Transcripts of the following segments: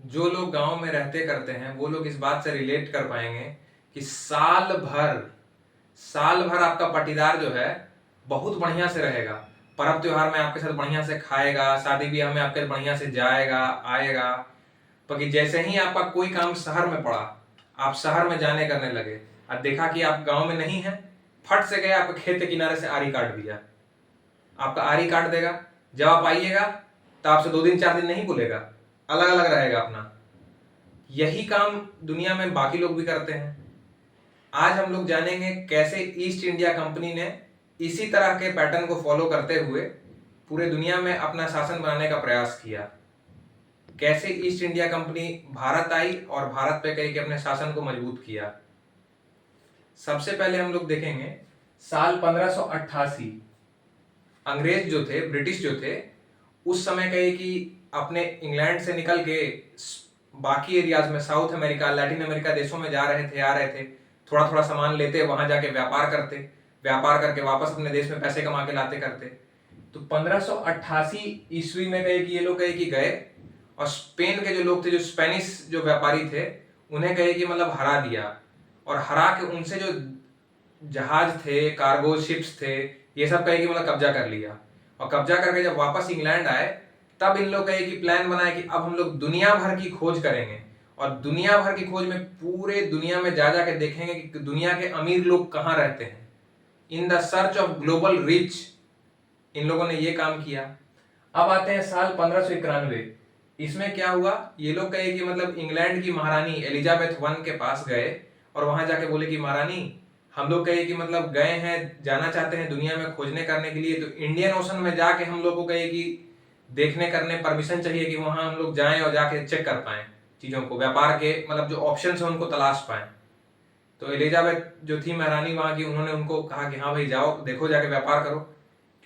जो लोग गांव में रहते करते हैं वो लोग इस बात से रिलेट कर पाएंगे कि साल भर आपका पटीदार जो है बहुत बढ़िया से रहेगा। पर्व त्योहार में आपके साथ बढ़िया से खाएगा, शादी ब्याह में आपके बढ़िया से जाएगा आएगा। पर जैसे ही आपका कोई काम शहर में पड़ा, आप शहर में जाने करने लगे और देखा कि आप गांव में नहीं है, फट से गए आपके खेत के किनारे से आरी काट दिया। आपका आरी काट देगा। जब आप आइएगा तो आपसे 2 दिन 4 दिन नहीं बोलेगा, अलग अलग रहेगा अपना। यही काम दुनिया में बाकी लोग भी करते हैं। आज हम लोग जानेंगे कैसे ईस्ट इंडिया कंपनी ने इसी तरह के पैटर्न को फॉलो करते हुए पूरे दुनिया में अपना शासन बनाने का प्रयास किया। कैसे ईस्ट इंडिया कंपनी भारत आई और भारत पे कई के अपने शासन को मजबूत किया। सबसे पहले हम लोग देखेंगे साल 1588। अंग्रेज जो थे, ब्रिटिश जो थे, उस समय कहे कि अपने इंग्लैंड से निकल के बाकी एरियाज में, साउथ अमेरिका, लैटिन अमेरिका देशों में जा रहे थे, आ रहे थे। थोड़ा थोड़ा सामान लेते, वहां जाके व्यापार करते, व्यापार करके वापस अपने देश में पैसे कमा के लाते करते। तो 1588 ईस्वी में कहे कि ये लोग कहे कि गए और स्पेन के जो लोग थे, जो स्पेनिश जो व्यापारी थे, उन्हें कहे कि मतलब हरा दिया। और हरा के उनसे जो जहाज थे, कार्गो शिप्स थे, ये सब कहे कि मतलब कब्जा कर लिया। और कब्जा करके जब वापस इंग्लैंड आए तब इन लोग कहे कि प्लान बनाए कि अब हम लोग दुनिया भर की खोज करेंगे। और दुनिया भर की खोज में पूरे दुनिया में जा जाके देखेंगे कि दुनिया के अमीर लोग कहाँ रहते हैं। In the search of global rich in लोगों ने ये काम किया। अब आते हैं साल 1591। इसमें क्या हुआ, ये लोग कहे कि मतलब इंग्लैंड की महारानी एलिजाबेथ वन के पास गए और वहां जाके बोले कि महारानी, हम लोग कहे कि मतलब गए हैं, जाना चाहते हैं दुनिया में खोजने करने के लिए, तो इंडियन ओशन में जाके हम लोग को कहे कि देखने करने परमिशन चाहिए कि वहां हम लोग जाएं और जाके चेक कर पाए चीजों को, व्यापार के मतलब जो ऑप्शंस है उनको तलाश पाए। तो एलिजाबेथ जो थी महारानी वहां की, उन्होंने उनको कहा कि हाँ भाई जाओ, देखो, जाके व्यापार करो।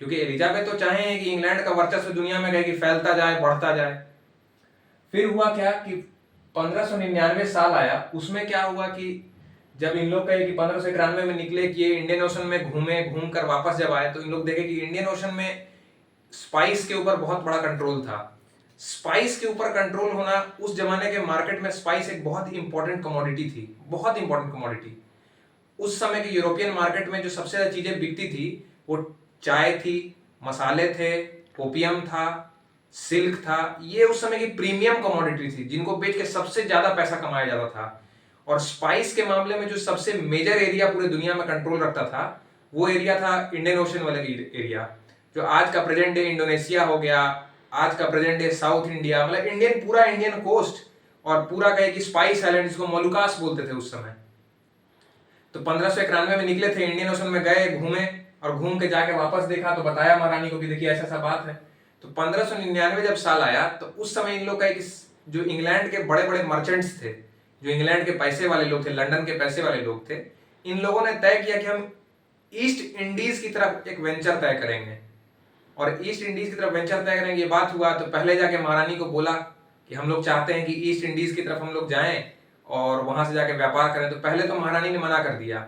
क्योंकि एलिजाबेथ तो चाहे कि इंग्लैंड का वर्चस्व दुनिया में कहे कि फैलता जाए, बढ़ता जाए। फिर हुआ क्या कि 1599 साल आया। उसमें क्या हुआ कि जब इन लोग कहे कि 1591 में निकले कि ये इंडियन ओशन में घूमे, घूम कर वापस जब आए तो इन लोग देखे कि इंडियन ओशन में स्पाइस के ऊपर बहुत बड़ा कंट्रोल था। स्पाइस के ऊपर कंट्रोल होना, उस जमाने के मार्केट में स्पाइस एक बहुत इंपॉर्टेंट कमोडिटी थी, बहुत इंपॉर्टेंट कमोडिटी। उस समय के यूरोपियन मार्केट में जो सबसे ज्यादा चीजें बिकती थी वो चाय थी, मसाले थे, ओपियम था, सिल्क था। ये उस समय की प्रीमियम कमोडिटी थी जिनको बेच के सबसे ज्यादा पैसा कमाया जाता था। और स्पाइस के मामले में जो सबसे मेजर एरिया पूरे दुनिया में कंट्रोल रखता था वो एरिया था इंडियन ओशन वाला एरिया, जो आज का प्रेजेंट डे इंडोनेशिया हो गया, आज का प्रेजेंट डे साउथ इंडिया, मतलब इंडियन, पूरा इंडियन कोस्ट और पूरा कहे कि स्पाइस आइलैंड, जिसको मोलुकास बोलते थे उस समय। तो 1591 में निकले थे, इंडियन ओशन में गए, घूमे और घूम के जाके वापस देखा तो बताया महारानी को कि देखिए ऐसा ऐसा बात है। तो 1599 जब साल आया तो उस समय इन लोग का एक, जो इंग्लैंड के बड़े बड़े मर्चेंट्स थे, जो इंग्लैंड के पैसे वाले लोग थे, लंदन के पैसे वाले लोग थे, इन लोगों ने तय किया कि हम ईस्ट इंडीज की तरफ एक वेंचर तय करेंगे। और ईस्ट इंडीज की तरफ वेंचर तय करेंगे, ये बात हुआ तो पहले जाके महारानी को बोला कि हम लोग चाहते हैं कि ईस्ट इंडीज की तरफ हम लोग जाएं और वहां से जाके व्यापार करें। तो पहले तो महारानी ने मना कर दिया।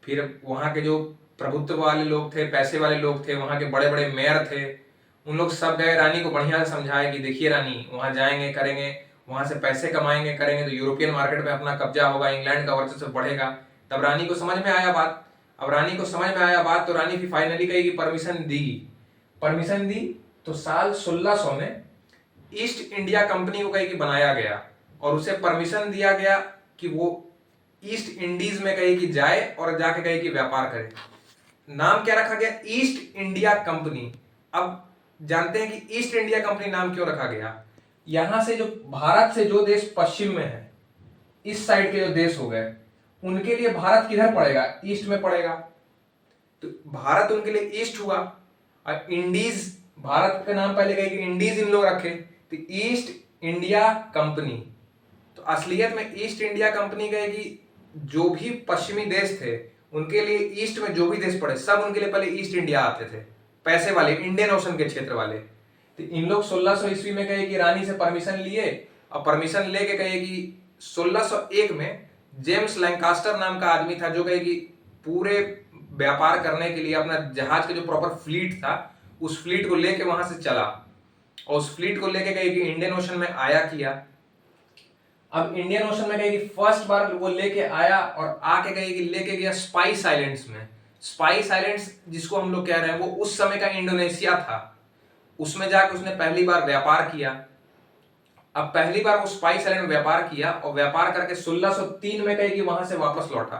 फिर वहां के जो प्रभुत्व वाले लोग थे, पैसे वाले लोग थे, वहां के बड़े बड़े मेयर थे, उन लोग सब गए रानी को बढ़िया से समझाए कि देखिए रानी, वहां जाएंगे, करेंगे, वहां से पैसे कमाएंगे, करेंगे तो यूरोपियन मार्केट में अपना कब्जा होगा, इंग्लैंड का वर्चस्व बढ़ेगा। तब रानी को समझ में आया बात। अब रानी को समझ में आया बात तो रानी फिर फाइनली कही कि परमिशन दी। परमिशन दी तो साल 1600 में ईस्ट इंडिया कंपनी को कही कि बनाया गया और उसे परमिशन दिया गया कि वो ईस्ट इंडीज में कही कि जाए और जाके कही कि व्यापार करे। नाम क्या रखा गया? East India company. अब जानते हैं कि ईस्ट इंडिया कंपनी नाम क्यों रखा गया। यहां से जो भारत से जो देश पश्चिम में है, इस साइड के जो देश हो गए, उनके लिए भारत किधर पड़ेगा? ईस्ट में पड़ेगा। तो भारत उनके लिए ईस्ट हुआ और इंडीज, भारत का नाम पहले कहे कि इंडीज इन लोग रखे तो ईस्ट इंडिया कंपनी। तो असलियत में ईस्ट इंडिया कंपनी कहे कि जो भी पश्चिमी देश थे उनके लिए ईस्ट में जो भी देश पड़े सब उनके लिए पहले ईस्ट इंडिया आते थे, पैसे वाले, इंडियन ओशन के क्षेत्र वाले। तो इन लोग 1600 ईस्वी में कहे कि रानी से परमिशन लिए और परमिशन लेके कहे कि 1601 में जेम्स लैंकास्टर नाम का आदमी था जो कहे कि पूरे व्यापार करने के लिए अपना जहाज का जो प्रॉपर फ्लीट था उस फ्लीट को लेके वहां से चला और उस फ्लीट को लेके कहीं कि इंडियन ओशन में आया किया। अब इंडियन ओशन में कहीं कि फर्स्ट बार वो लेके आया और आके कहीं कि लेके गया स्पाइस आइलैंड्स में। स्पाइस आइलैंड्स जिसको हम लोग कह रहे हैं वो उस समय का इंडोनेशिया था। उसमें जाके उसने पहली बार व्यापार किया। अब पहली बार वो स्पाइस आइलैंड में व्यापार किया और व्यापार करके 1603 में कहीं कि वहां से वापस लौटा।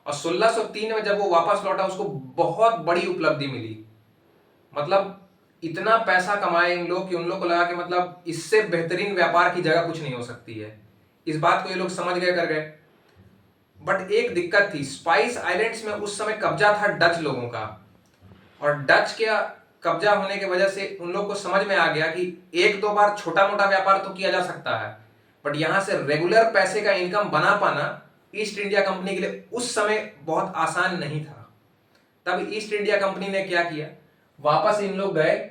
और 1603 में जब वो वापस लौटा उसको बहुत बड़ी उपलब्धि मिली। मतलब इतना पैसा कमाए इन लोग कि उन लोग को लगा कि मतलब इससे बेहतरीन व्यापार की जगह कुछ नहीं हो सकती है। इस बात को ये लोग समझ गए, कर गए। बट एक दिक्कत थी, स्पाइस आइलैंड्स में उस समय कब्जा था डच लोगों का। और डच के कब्जा होने की वजह से उन लोग को समझ में आ गया कि एक दो बार छोटा मोटा व्यापार तो किया जा सकता है, बट यहां से रेगुलर पैसे का इनकम बना पाना ईस्ट इंडिया कंपनी के लिए उस समय बहुत आसान नहीं था। तब ईस्ट इंडिया कंपनी ने क्या किया, वापस इन लोग गए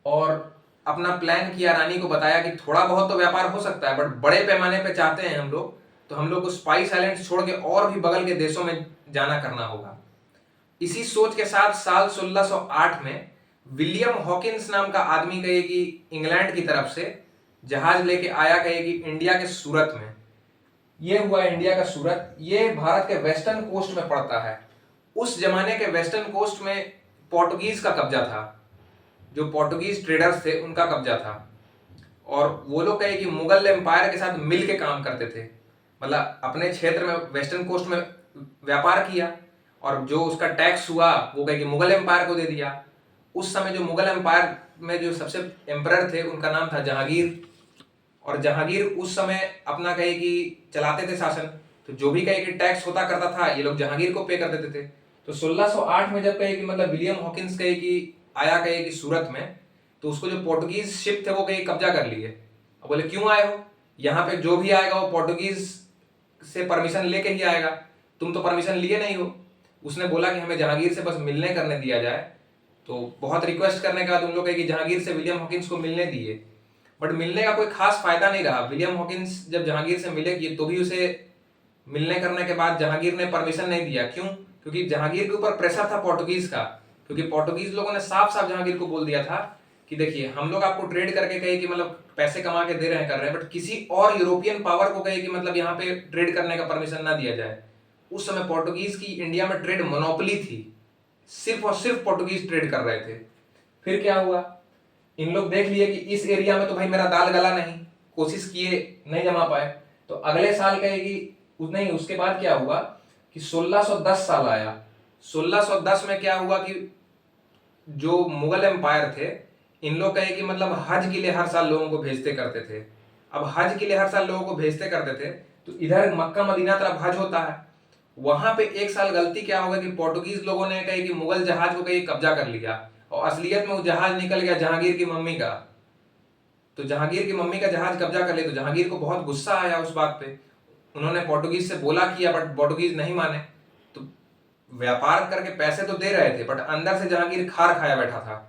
और अपना प्लान किया, रानी को बताया कि थोड़ा बहुत तो व्यापार हो सकता है बट बड़े पैमाने पे चाहते हैं हम लोग, तो हम लोग को स्पाइस आइलैंड छोड़ के और भी बगल के देशों में जाना करना होगा। इसी सोच के साथ साल 1608 में विलियम हॉकिंस नाम का आदमी कहे कि इंग्लैंड की तरफ से जहाज लेके आया, कहे कि इंडिया के सूरत में। ये हुआ इंडिया का सूरत। ये भारत के वेस्टर्न कोस्ट में पड़ता है। उस जमाने के वेस्टर्न कोस्ट में पोर्टुगीज का कब्जा था। जो पोर्टुगीज ट्रेडर्स थे उनका कब्जा था। और वो लोग कहे कि मुगल एम्पायर के साथ मिल के काम करते थे। मतलब अपने क्षेत्र में वेस्टर्न कोस्ट में व्यापार किया और जो उसका टैक्स हुआ वो कहे कि मुगल एम्पायर को दे दिया। उस समय जो मुगल एम्पायर में जो सबसे एम्परर थे उनका नाम था जहांगीर। और जहांगीर उस समय अपना कहे कि चलाते थे शासन, तो जो भी कहे कि टैक्स होता करता था ये लोग जहांगीर को पे कर देते थे। तो 1608 में जब कहे कि मतलब विलियम हॉकिंस कहे कि आया कहे कि सूरत में, तो उसको जो पोर्टुगीज शिप थे वो कहे कब्जा कर लिए। अब बोले क्यों आए हो, यहाँ पे जो भी आएगा वो पोर्टुगीज से परमिशन लेके ही आएगा, तुम तो परमिशन लिए नहीं हो। उसने बोला कि हमें जहांगीर से बस मिलने करने दिया जाए। तो बहुत रिक्वेस्ट करने के बाद उन लोग कहे कि जहांगीर से विलियम हॉकिंस को मिलने दिए, बट मिलने का कोई खास फायदा नहीं रहा। विलियम हॉकिंस जब जहांगीर से मिले तो भी उसे मिलने करने के बाद जहांगीर ने परमिशन नहीं दिया। क्यों? क्योंकि जहांगीर के ऊपर प्रेशर था पोर्टुगीज का। क्योंकि पोर्टुगीज लोगों ने साफ साफ जहांगीर को बोल दिया था कि देखिए हम लोग आपको ट्रेड करके कहे कि मतलब पैसे कमा के दे रहे हैं, कर रहे हैं, बट किसी और यूरोपियन पावर को कहे कि मतलब यहाँ पे ट्रेड करने का परमिशन ना दिया जाए। उस समय पोर्टुगीज की इंडिया में ट्रेड मोनोपोली थी, सिर्फ और सिर्फ पोर्टुगीज ट्रेड कर रहे थे। फिर क्या हुआ, इन लोग देख लिए कि इस एरिया में तो भाई मेरा दाल गला नहीं, कोशिश किए नहीं जमा पाए। तो अगले साल कहेगी नहीं, उसके बाद क्या हुआ कि 1610 साल आया। 1610 में क्या हुआ कि जो मुगल एम्पायर थे इन लोग कहे कि मतलब हज के लिए हर साल लोगों को भेजते करते थे। अब हज के लिए हर साल लोगों को भेजते करते थे तो इधर मक्का मदीना तरफ हज होता है। वहां पे एक साल गलती क्या हो गई कि पोर्टुगीज लोगों ने कही कि मुगल जहाज को कहीं कब्जा कर लिया और असलियत में वो जहाज निकल गया जहांगीर की मम्मी का। तो जहांगीर की मम्मी का जहाज कब्जा कर लिया तो जहांगीर को बहुत गुस्सा आया उस बात पे। उन्होंने पोर्टुगीज से बोला किया बट पोर्टुगीज नहीं माने। तो व्यापार करके पैसे तो दे रहे थे बट अंदर से जहांगीर खार खाया बैठा था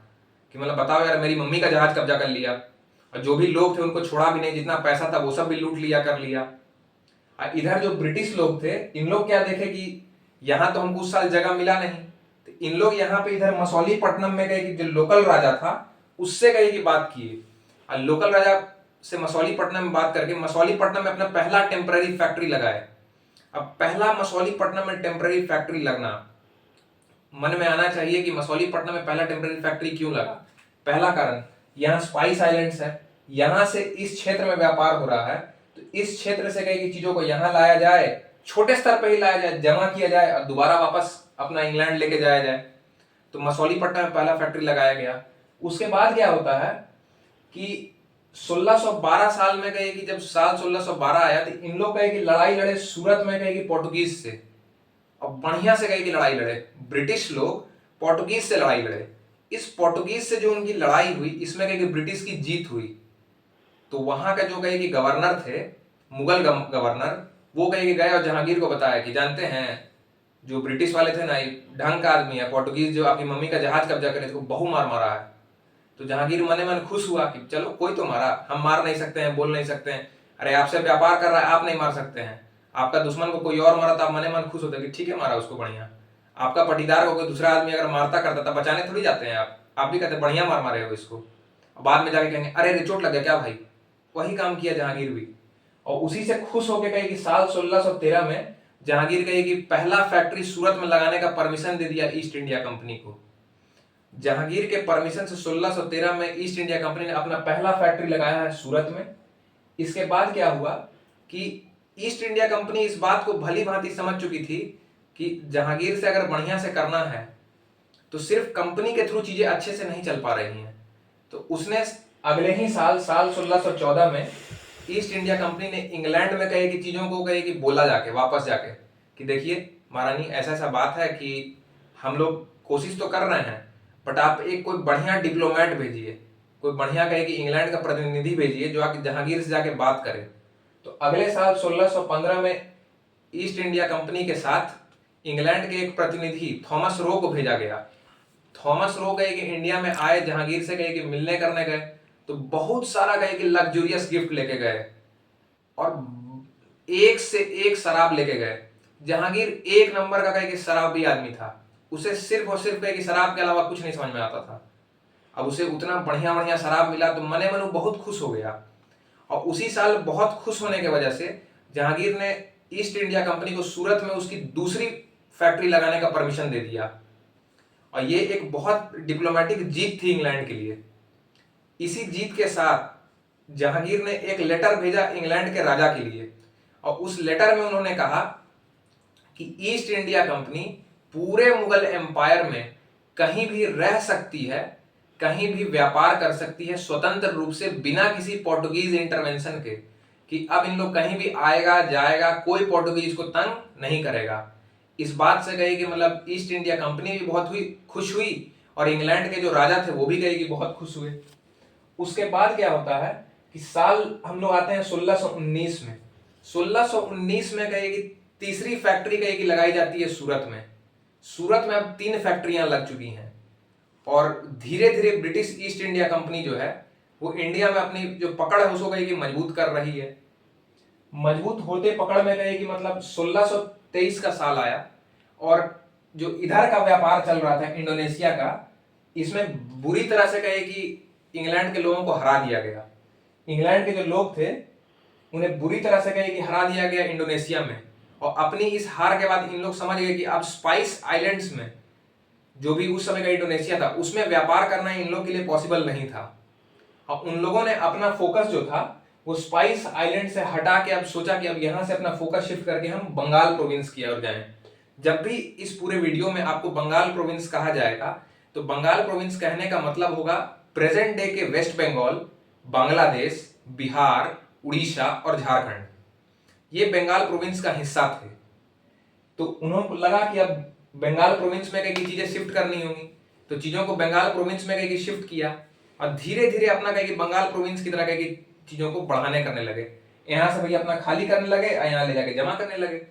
कि मतलब बताओ यार मेरी मम्मी का जहाज कब्जा कर लिया और जो भी लोग थे उनको छोड़ा भी नहीं, जितना पैसा था वो सब भी लूट लिया कर लिया। इधर जो ब्रिटिश लोग थे इन लोग क्या देखे कि यहाँ तो हमको उस साल जगह मिला नहीं, तो इन लोग यहाँ पे इधर मसौलीपट्टनम में गए कि जो लोकल राजा था उससे गए की बात किए। और लोकल राजा से मसौलीपट्टनम में बात करके मसौलीपट्टनम में अपना पहला टेम्पररी फैक्ट्री लगाए। अब पहला मसौलीपट्टनम में टेम्पररी फैक्ट्री लगना, मन में आना चाहिए कि मसौलीपट्टनम में पहला टेम्पररी फैक्ट्री क्यों लगा। पहला कारण, यहाँ स्पाइस आइलैंड्स है, यहाँ से इस क्षेत्र में व्यापार हो रहा है, तो इस क्षेत्र से कई चीजों को यहाँ लाया जाए, छोटे स्तर पर ही लाया जाए, जमा किया जाए और दोबारा वापस अपना इंग्लैंड लेके जाया जाए। तो मसौलीपट्टनम में पहला फैक्ट्री लगाया गया। उसके बाद क्या होता है कि 1612 साल में कहे कि जब साल 1612 आया तो इन लोग कहे कि लड़ाई लड़े सूरत में कहे कि पोर्टुगीज से, और बढ़िया से कहे कि लड़ाई लड़े। ब्रिटिश लोग पोर्टुगीज से लड़ाई लड़े। इस पोर्टुगीज से जो उनकी लड़ाई हुई इसमें कहे कि ब्रिटिश की जीत हुई। तो वहां का जो कहे कि गवर्नर थे, मुगल गवर्नर, वो कहे कि गए और जहांगीर को बताया कि जानते हैं जो ब्रिटिश वाले थे ना ये ढंग का आदमी है, पोर्टुगीज जो आपकी मम्मी का जहाज कब्जा करे थे बहु मार मारा है। तो जहांगीर मने मन खुश हुआ कि चलो कोई तो मारा, हम मार नहीं सकते हैं, बोल नहीं सकते हैं, अरे आपसे व्यापार कर रहा है आप नहीं मार सकते हैं, आपका दुश्मन को कोई और मारा तो आप मने मन खुश होते कि ठीक है मारा उसको बढ़िया। आपका पटीदार को कोई दूसरा आदमी अगर मारता करता तब बचाने थोड़ी जाते हैं आप भी कहते बढ़िया मार मारे हो इसको। बाद में जाके कहेंगे अरे रे चोट लग गया क्या भाई। वही काम किया जहांगीर भी, और उसी से खुश होकर कहे कि साल 1613 में जहांगीर कहे कि पहला फैक्ट्री सूरत में लगाने का परमिशन दे दिया ईस्ट इंडिया कंपनी को। जहांगीर के परमिशन से 1613 में ईस्ट इंडिया कंपनी ने अपना पहला फैक्ट्री लगाया है सूरत में। इसके बाद क्या हुआ कि ईस्ट इंडिया कंपनी इस बात को भली भांति समझ चुकी थी कि जहांगीर से अगर बढ़िया से करना है तो सिर्फ कंपनी के थ्रू चीजें अच्छे से नहीं चल पा रही हैं। तो उसने अगले ही साल 1614 में ईस्ट इंडिया कंपनी ने इंग्लैंड में कहे कि चीजों को कहे कि बोला जाके वापस जाके कि देखिए महारानी ऐसा ऐसा बात है कि हम लोग कोशिश तो कर रहे हैं, बट आप एक कोई बढ़िया डिप्लोमेट भेजिए, कोई बढ़िया कहे कि इंग्लैंड का प्रतिनिधि भेजिए जो आके जहांगीर से जाके बात करे। तो अगले साल 1615 में ईस्ट इंडिया कंपनी के साथ इंग्लैंड के एक प्रतिनिधि थॉमस रो को भेजा गया। थॉमस रो गए कि इंडिया में आए, जहांगीर से गए कि मिलने करने गए, तो बहुत सारा गए कि लग्जूरियस गिफ्ट लेके गए और एक से एक शराब लेके गए। जहांगीर एक नंबर का कहे कि शराबी आदमी था, उसे सिर्फ और सिर्फ कहे कि शराब के अलावा कुछ नहीं समझ में आता था। अब उसे उतना बढ़िया बढ़िया शराब मिला तो मने मन बहुत खुश हो गया, और उसी साल बहुत खुश होने की वजह से जहांगीर ने ईस्ट इंडिया कंपनी को सूरत में उसकी दूसरी फैक्ट्री लगाने का परमिशन दे दिया। और ये एक बहुत डिप्लोमेटिक जीत थी इंग्लैंड के लिए। इसी जीत के साथ जहांगीर ने एक लेटर भेजा इंग्लैंड के राजा के लिए, और उस लेटर में उन्होंने कहा कि ईस्ट इंडिया कंपनी पूरे मुगल एम्पायर में कहीं भी रह सकती है, कहीं भी व्यापार कर सकती है स्वतंत्र रूप से बिना किसी पोर्टुगीज इंटरवेंशन के, कि अब इन लोग कहीं भी आएगा जाएगा, कोई पोर्टुगीज को तंग नहीं करेगा। इस बात से गई कि मतलब ईस्ट इंडिया कंपनी भी बहुत खुश हुई, और इंग्लैंड के जो राजा थे वो भी गए कि बहुत खुश हुए। उसके बाद क्या होता है कि साल हम लोग आते हैं 1619 में। 1619 में कहे कि तीसरी फैक्ट्री कहे कि लगाई जाती है सूरत में। सूरत में अब 3 फैक्ट्रियां लग चुकी हैं, और धीरे धीरे ब्रिटिश ईस्ट इंडिया कंपनी जो है वो इंडिया में अपनी जो पकड़ है उसको कहे कि मजबूत कर रही है। मजबूत होते पकड़ में गए कि मतलब 1623 का साल आया, और जो इधर का व्यापार चल रहा था इंडोनेशिया का, इसमें बुरी तरह से कहे कि इंग्लैंड के लोगों को हरा दिया गया। इंग्लैंड के जो लोग थे उन्हें बुरी तरह से कहे कि हरा दिया गया इंडोनेशिया में, और अपनी इस हार के बाद इन लोग समझ गए कि अब स्पाइस आइलैंड्स में, जो भी उस समय का इंडोनेशिया था, उसमें व्यापार करना इन लोग के लिए पॉसिबल नहीं था। और उन लोगों ने अपना फोकस जो था वो स्पाइस आइलैंड से हटा के अब सोचा कि अब यहां से अपना फोकस शिफ्ट करके हम बंगाल प्रोविंस की ओर जाएं। जब भी इस पूरे वीडियो में आपको बंगाल प्रोविंस कहा जाएगा तो बंगाल प्रोविंस कहने का मतलब होगा प्रेजेंट डे के वेस्ट बंगाल, बांग्लादेश, बिहार, उड़ीसा और झारखंड, ये बंगाल प्रोविंस का हिस्सा थे। तो उन्होंने लगा कि अब बंगाल प्रोविंस में कई चीजें शिफ्ट करनी होंगी, तो चीजों को बंगाल प्रोविंस में कई शिफ्ट किया, और धीरे धीरे अपना कहीं बंगाल प्रोविंस की तरह कहीं चीजों को बढ़ाने करने लगे। यहां से भैया अपना खाली करने लगे और यहाँ ले जाके जमा करने लगे।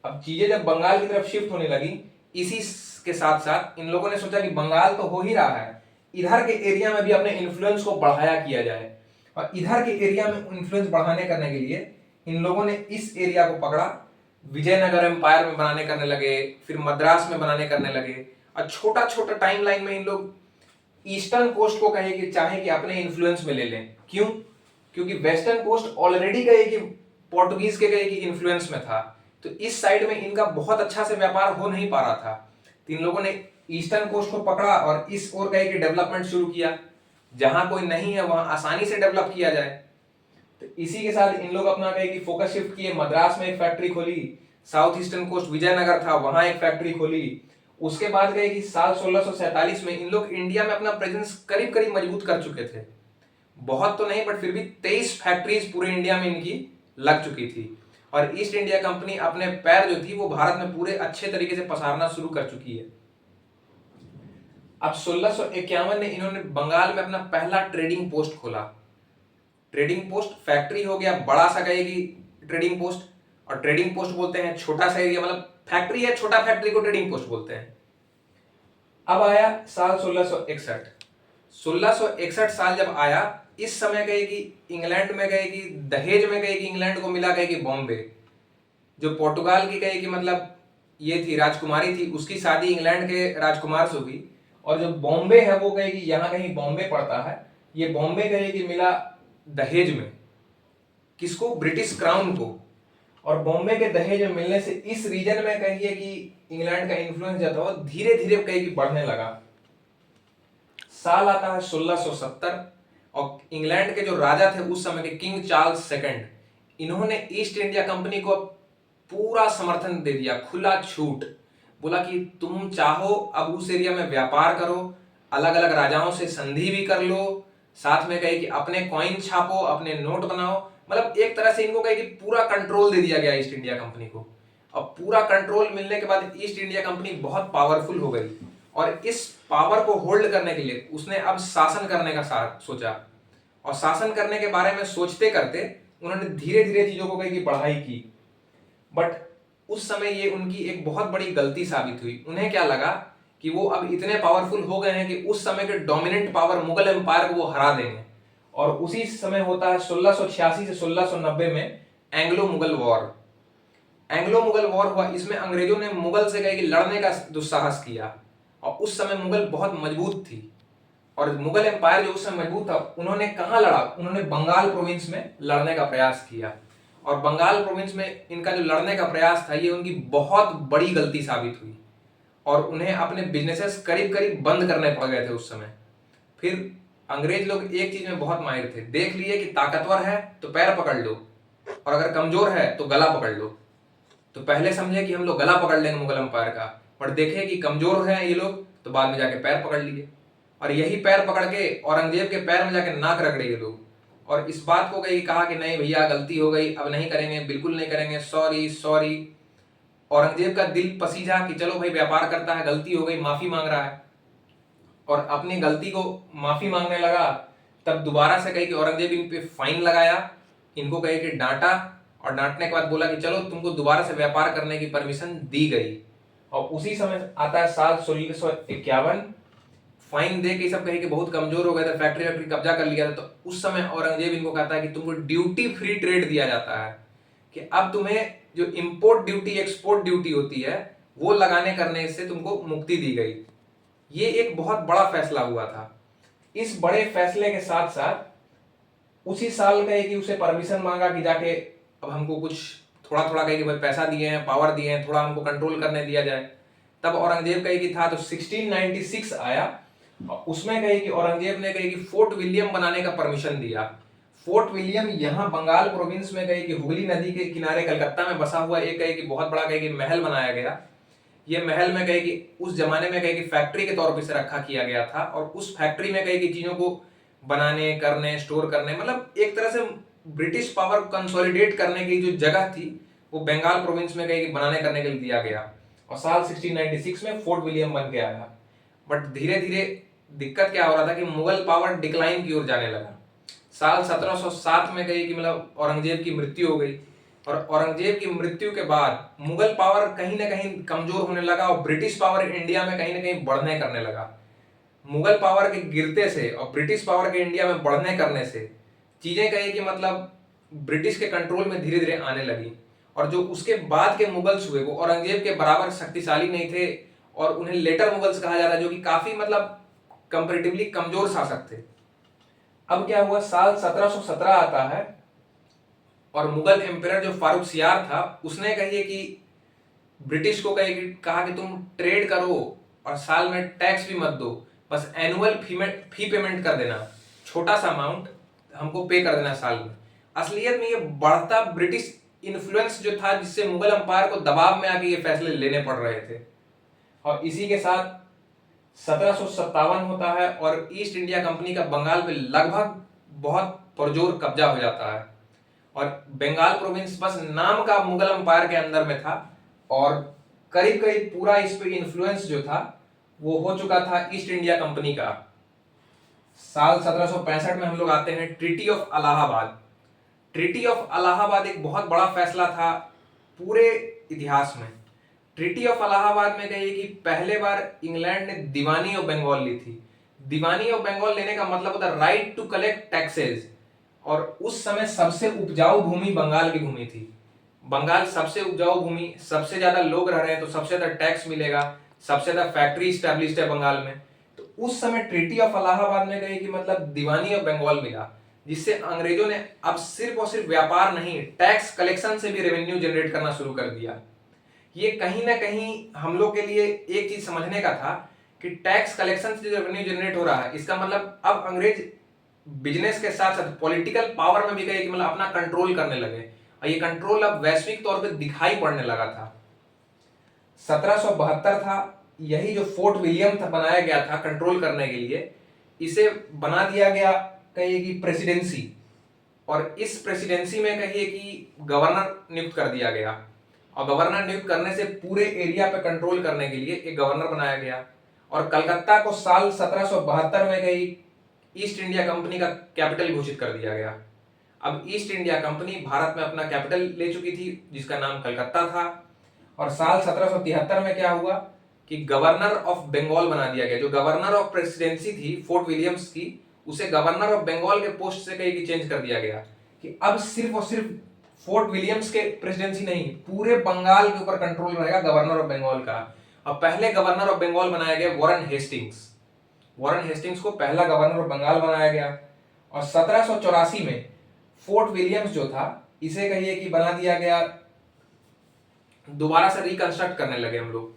अब चीजें जब बंगाल की तरफ शिफ्ट होने लगी, इसी के साथ साथ इन लोगों ने सोचा कि बंगाल तो हो ही रहा है, इधर के एरिया में भी अपने इन्फ्लुएंस को बढ़ाया किया जाए। और इधर के एरिया में इन्फ्लुएंस बढ़ाने करने के लिए इन लोगों ने इस एरिया को पकड़ा, विजयनगर एम्पायर में बनाने करने लगे, फिर मद्रास में बनाने करने लगे, और छोटा छोटा टाइमलाइन में इन लोग ईस्टर्न कोस्ट को कहे कि चाहे कि अपने इन्फ्लुएंस में ले लें। क्यों? क्योंकि वेस्टर्न कोस्ट ऑलरेडी कहे कि पोर्टुगीज के कहे कि इन्फ्लुएंस में था, तो इस साइड में इनका बहुत अच्छा से व्यापार हो नहीं पा रहा था। तो इन लोगों ने ईस्टर्न कोस्ट को पकड़ा और इस ओर कहे कि डेवलपमेंट शुरू किया, जहां कोई नहीं है वहां आसानी से डेवलप किया जाए। तो इसी के साथ इन लोग अपना कहे कि फोकस शिफ्ट किए, मद्रास में एक फैक्ट्री खोली, साउथ ईस्टर्न कोस्ट विजयनगर था वहां एक फैक्ट्री खोली। उसके बाद गए कि साल 1647 में इन लोग इंडिया में अपना प्रेजेंस करीब करीब मजबूत कर चुके थे, बहुत तो नहीं बट फिर भी 23 फैक्ट्रीज पूरे इंडिया में इनकी लग चुकी थी, और ईस्ट इंडिया कंपनी अपने पैर जो थी वो भारत में पूरे अच्छे तरीके से पसारना शुरू कर चुकी है। अब 1651 में इन्होंने बंगाल में अपना पहला ट्रेडिंग पोस्ट खोला। ट्रेडिंग पोस्ट फैक्ट्री हो गया बड़ा सा कहेगी ट्रेडिंग पोस्ट, और ट्रेडिंग पोस्ट बोलते हैं छोटा सा एरिया, मतलब फैक्ट्री है छोटा फैक्ट्री को ट्रेडिंग पोस्ट बोलते हैं। अब आया साल 1661। 1661 साल जब आया, इस समय गए कि इंग्लैंड में गए कि दहेज में गए कि इंग्लैंड को मिला गए कि बॉम्बे, जो पोर्टुगाल की गए कि मतलब ये थी राजकुमारी थी, उसकी शादी इंग्लैंड के राजकुमार से हुई, और जो बॉम्बे है वो कहे कि यहाँ कहीं बॉम्बे पड़ता है, ये बॉम्बे कहिए कि मिला दहेज में, किसको? ब्रिटिश क्राउन को। और बॉम्बे के दहेज में मिलने से इस रीजन में कहिए कि इंग्लैंड का इन्फ्लुएंस जो था वो धीरे धीरे कहिए कि बढ़ने लगा। साल आता है 1670 और इंग्लैंड के जो राजा थे उस समय के, किंग चार्ल्स सेकंड, इन्होंने ईस्ट इंडिया कंपनी को पूरा समर्थन दे दिया, खुला छूट। बोला कि तुम चाहो अब उस एरिया में व्यापार करो, अलग अलग राजाओं से संधि भी कर लो, साथ में कहे कि अपने कॉइन छापो, अपने नोट बनाओ। मतलब एक तरह से इनको कहे कि पूरा कंट्रोल दे दिया गया ईस्ट इंडिया कंपनी को। अब पूरा कंट्रोल मिलने के बाद ईस्ट इंडिया कंपनी बहुत पावरफुल हो गई और इस पावर को होल्ड करने के लिए उसने अब शासन करने का सोचा। और शासन करने के बारे में सोचते करते उन्होंने धीरे धीरे चीजों को कहे कि बढ़ाई की। बट उस समय ये उनकी एक बहुत बड़ी गलती साबित हुई। उन्हें क्या लगा कि वो अब इतने पावरफुल हो गए हैं कि उस समय के डोमिनेंट पावर मुगल एम्पायर को वो हरा देंगे। और उसी समय होता है 1686 से 1690 में Anglo Mughal war. Anglo Mughal war हुआ, इसमें अंग्रेजों ने मुगल से कहे कि लड़ने का दुस्साहस किया। और उस समय मुगल बहुत मजबूत थी और मुगल एम्पायर जो उस समय मजबूत था, उन्होंने कहां लड़ा? उन्होंने बंगाल प्रोविंस में लड़ने का प्रयास किया। और बंगाल प्रोविंस में इनका जो लड़ने का प्रयास था ये उनकी बहुत बड़ी गलती साबित हुई और उन्हें अपने बिजनेसेस करीब करीब बंद करने पड़ गए थे उस समय। फिर अंग्रेज लोग एक चीज में बहुत माहिर थे, देख लिए कि ताकतवर है तो पैर पकड़ लो और अगर कमजोर है तो गला पकड़ लो। तो पहले समझे कि हम लोग गला पकड़ लेंगे मुगल एम्पायर का, पर देखे कि कमजोर है ये लोग, तो बाद में जाके पैर पकड़ लिए। और यही पैर पकड़ के औरंगजेब के पैर में जाके नाक रगड़े ये लोग। और इस बात को कहा कि नहीं भैया गलती हो गई, अब नहीं करेंगे, बिल्कुल नहीं करेंगे, सॉरी सॉरी। औरंगजेब का दिल पसीजा कि चलो भाई व्यापार करता है, गलती हो गई, माफी मांग रहा है। और अपनी गलती को माफी मांगने लगा, तब दोबारा से कही कि औरंगजेब इन पे फाइन लगाया, इनको कहे कि डांटा और डांटने के बाद बोला कि चलो तुमको दोबारा से व्यापार करने की परमिशन दी गई। और उसी समय आता है साल 1651, फाइन दे के सब कहे कि बहुत कमजोर हो गए थे, फैक्ट्री वैक्ट्री कब्जा कर लिया था। तो उस समय औरंगजेब इनको कहता है कि तुमको ड्यूटी फ्री ट्रेड दिया जाता है, कि अब तुम्हें जो इंपोर्ट ड्यूटी एक्सपोर्ट ड्यूटी होती है वो लगाने करने से तुमको मुक्ति दी गई। ये एक बहुत बड़ा फैसला हुआ था। इस बड़े फैसले के साथ साथ उसी साल कहे कि उसे परमिशन मांगा कि जाके अब हमको कुछ थोड़ा थोड़ा कहे कि भाई पैसा दिए हैं, पावर दिए हैं, थोड़ा हमको कंट्रोल करने दिया जाए। तब औरंगजेब कहे कि था तो 1696 आया और उसमें कहे कि औरंगजेब ने कहे कि फोर्ट विलियम बनाने का परमिशन दिया। फोर्ट विलियम यहाँ बंगाल प्रोविंस में कहे कि हुगली नदी के किनारे कलकत्ता में बसा हुआ एक कहे कि बहुत बड़ा कहे कि महल बनाया गया। ये महल में कहे कि उस जमाने में कहे कि फैक्ट्री के तौर पर से रखा किया गया था और उस फैक्ट्री में कहे कि चीजों को बनाने, करने, स्टोर करने, मतलब एक तरह से ब्रिटिश पावर कंसोलिडेट करने की जो जगह थी वो बंगाल प्रोविंस में कहे कि बनाने करने के लिए दिया गया। और साल 1696 में फोर्ट विलियम बन के आया। बट धीरे धीरे दिक्कत क्या हो रहा था कि मुगल पावर डिक्लाइन की ओर जाने लगा। साल 1707 में कही कि मतलब औरंगजेब की मृत्यु हो गई और औरंगजेब की मृत्यु के बाद मुगल पावर कहीं ना कहीं कमजोर होने लगा और ब्रिटिश पावर इंडिया में कहीं ना कहीं बढ़ने करने लगा। मुगल पावर के गिरते से और ब्रिटिश पावर के इंडिया में बढ़ने करने से चीजें कही कि मतलब ब्रिटिश के कंट्रोल में धीरे धीरे आने लगी। और जो उसके बाद के मुगल्स हुए वो औरंगजेब के बराबर शक्तिशाली नहीं थे और उन्हें लेटर मुगल्स कहा जा रहा है, जो कि काफी मतलब कंपैरेटिवली कमजोर शासक थे। अब क्या हुआ, साल 1717 आता है और मुगल एम्परर जो फारुखसियार था उसने कही कि ब्रिटिश को कहा कि तुम ट्रेड करो और साल में टैक्स भी मत दो, बस एनुअल फी पेमेंट कर देना, छोटा सा अमाउंट हमको पे कर देना साल में। असलियत में ये बढ़ता ब्रिटिश इन्फ्लुएंस जो था जिससे मुगल एम्पायर को दबाव में आके ये फैसले लेने पड़ रहे थे। और इसी के साथ 1757 होता है और ईस्ट इंडिया कंपनी का बंगाल पे लगभग बहुत पुरजोर कब्जा हो जाता है और बंगाल प्रोविंस बस नाम का मुगल एम्पायर के अंदर में था और करीब करीब पूरा इस पे इन्फ्लुएंस जो था वो हो चुका था ईस्ट इंडिया कंपनी का। साल 1765 में हम लोग आते हैं treaty of Allahabad. Treaty of Allahabad एक बहुत बड़ा फैसला था पूरे इतिहास में। ट्रीटी ऑफ इलाहाबाद में कहिए कि पहले बार इंग्लैंड ने दीवानी ऑफ बंगाल ली थी। दीवानी ऑफ बंगाल लेने का मतलब होता है राइट टू कलेक्ट टैक्सेस। और उस समय सबसे उपजाऊ भूमि बंगाल की भूमि थी। बंगाल सबसे उपजाऊ भूमि, सबसे ज्यादा लोग रह रहे हैं तो सबसे ज्यादा टैक्स मिलेगा, सबसे ज्यादा फैक्ट्री स्टैब्लिश्ड है बंगाल में। तो उस समय ट्रीटी ऑफ इलाहाबाद में कही कि मतलब दीवानी ऑफ बंगाल मिला, जिससे अंग्रेजों ने अब सिर्फ और सिर्फ व्यापार नहीं, टैक्स कलेक्शन से भी रेवेन्यू जनरेट करना शुरू कर दिया। ये कहीं ना कहीं हम लोग के लिए एक चीज समझने का था कि टैक्स कलेक्शन से जो रेवेन्यू जनरेट हो रहा है, इसका मतलब अब अंग्रेज बिजनेस के साथ साथ पॉलिटिकल पावर में भी गए कि मतलब अपना कंट्रोल करने लगे, और ये कंट्रोल अब वैश्विक तौर पे दिखाई पड़ने लगा था। 1772 था, यही जो फोर्ट विलियम था बनाया गया था कंट्रोल करने के लिए, इसे बना दिया गया कहिए कि प्रेसिडेंसी, और इस प्रेसिडेंसी में कहिए कि गवर्नर नियुक्त कर दिया गया, और गवर्नर नियुक्त करने से पूरे एरिया पे कंट्रोल करने के लिए एक गवर्नर बनाया गया। और कलकत्ता को साल 1772 में कहीं ईस्ट इंडिया कंपनी का कैपिटल घोषित कर दिया गया। अब ईस्ट इंडिया कंपनी भारत में अपना कैपिटल ले चुकी थी, जिसका नाम कलकत्ता था। और साल 1773 में क्या हुआ कि गवर्नर ऑफ बंगाल बना दिया गया। जो गवर्नर ऑफ प्रेसिडेंसी थी फोर्ट विलियम्स की, उसे गवर्नर ऑफ बंगाल के पोस्ट से कहीं चेंज कर दिया गया कि अब सिर्फ और सिर्फ फोर्ट विलियम्स के प्रेसिडेंसी नहीं, पूरे बंगाल के ऊपर कंट्रोल रहेगा गवर्नर ऑफ बंगाल का। अब पहले गवर्नर ऑफ बंगाल बनाया गया वॉरेन हेस्टिंग्स। वॉरेन हेस्टिंग्स को पहला गवर्नर ऑफ बंगाल बनाया गया। और 1784 में फोर्ट विलियम्स जो था, इसे कहिए कि बना दिया गया, दोबारा से रिकंस्ट्रक्ट करने लगे हम लोग।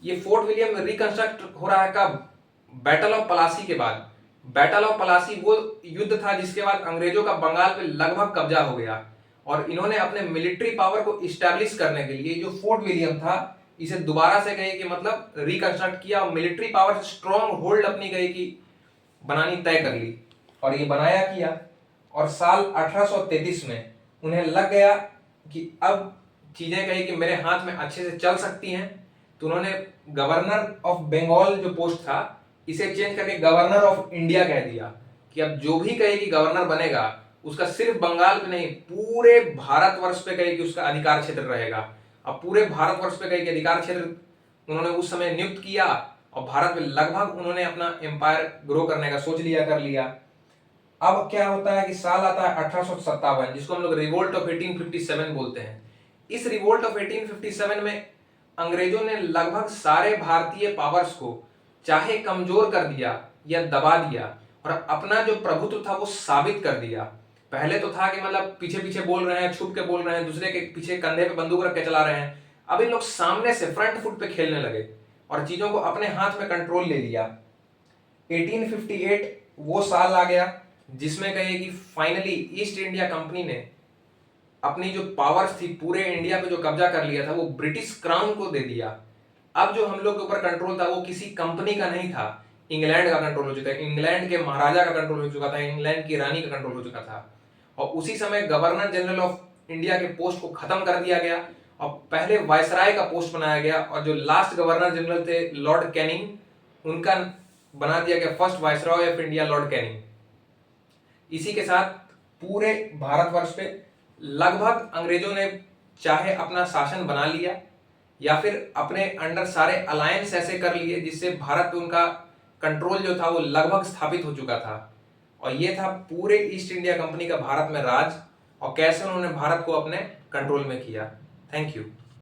ये फोर्ट विलियम रिकंस्ट्रक्ट हो रहा है कब? बैटल ऑफ पलासी के बाद। बैटल ऑफ पलासी वो युद्ध था जिसके बाद अंग्रेजों का बंगाल पे लगभग कब्जा हो गया, और इन्होंने अपने मिलिट्री पावर को इस्टेब्लिश करने के लिए जो फोर्ट विलियम था, इसे दोबारा से कहे कि मतलब रिकंस्ट्रक्ट किया, और मिलिट्री पावर स्ट्रॉन्ग होल्ड अपनी कहे कि बनानी तय कर ली, और ये बनाया किया। और साल 1833 में उन्हें लग गया कि अब चीजें कही कि मेरे हाथ में अच्छे से चल सकती हैं, तो उन्होंने गवर्नर ऑफ बंगाल जो पोस्ट था, इसे चेंज करके गवर्नर ऑफ इंडिया कह दिया कि अब जो भी कहे कि गवर्नर बनेगा, उसका सिर्फ बंगाल पे नहीं, पूरे भारतवर्ष पे कहे कि उसका अधिकार क्षेत्र रहेगा। अब पूरे भारतवर्ष पे कहे कि अधिकार क्षेत्र उन्होंने उस समय नियुक्त किया, और भारत में लगभग उन्होंने अपना एम्पायर ग्रो करने का सोच लिया, कर लिया। अब क्या होता है कि साल आता है 1857, जिसको हम लोग रिवोल्ट ऑफ 1857 बोलते हैं। इस रिवोल्ट ऑफ 1857 में अंग्रेजों ने लगभग सारे भारतीय पावर्स को चाहे कमजोर कर दिया या दबा दिया, और अपना जो प्रभुत्व था वो साबित कर दिया। पहले तो था कि मतलब पीछे पीछे बोल रहे हैं, छुप के बोल रहे हैं, दूसरे के पीछे कंधे पे बंदूक रख के चला रहे हैं। अब इन लोग सामने से फ्रंट फुट पे खेलने लगे और चीजों को अपने हाथ में कंट्रोल ले लिया। 1858 वो साल आ गया जिसमें कहिए कि फाइनली ईस्ट इंडिया कंपनी ने अपनी जो पावर्स थी पूरे इंडिया पे जो कब्जा कर लिया था, वो ब्रिटिश क्राउन को दे दिया। अब जो हम लोग के ऊपर कंट्रोल था वो किसी कंपनी का नहीं था, इंग्लैंड का कंट्रोल हो चुका है, इंग्लैंड के महाराजा का कंट्रोल हो चुका था, इंग्लैंड की रानी का कंट्रोल हो चुका था। और उसी समय गवर्नर जनरल ऑफ इंडिया के पोस्ट को खत्म कर दिया गया, और पहले वायसराय का पोस्ट बनाया गया, और जो लास्ट गवर्नर जनरल थे लॉर्ड कैनिंग, उनका बना दिया गया first viceroy of India Lord Canning. इसी के साथ पूरे भारतवर्ष पे लगभग अंग्रेजों ने चाहे अपना शासन बना लिया या फिर अपने अंडर सारे अलायंस ऐसे कर लिए जिससे भारत पे उनका कंट्रोल जो था वो लगभग स्थापित हो चुका था। और ये था पूरे ईस्ट इंडिया कंपनी का भारत में राज, और कैसे उन्होंने भारत को अपने कंट्रोल में किया। Thank you.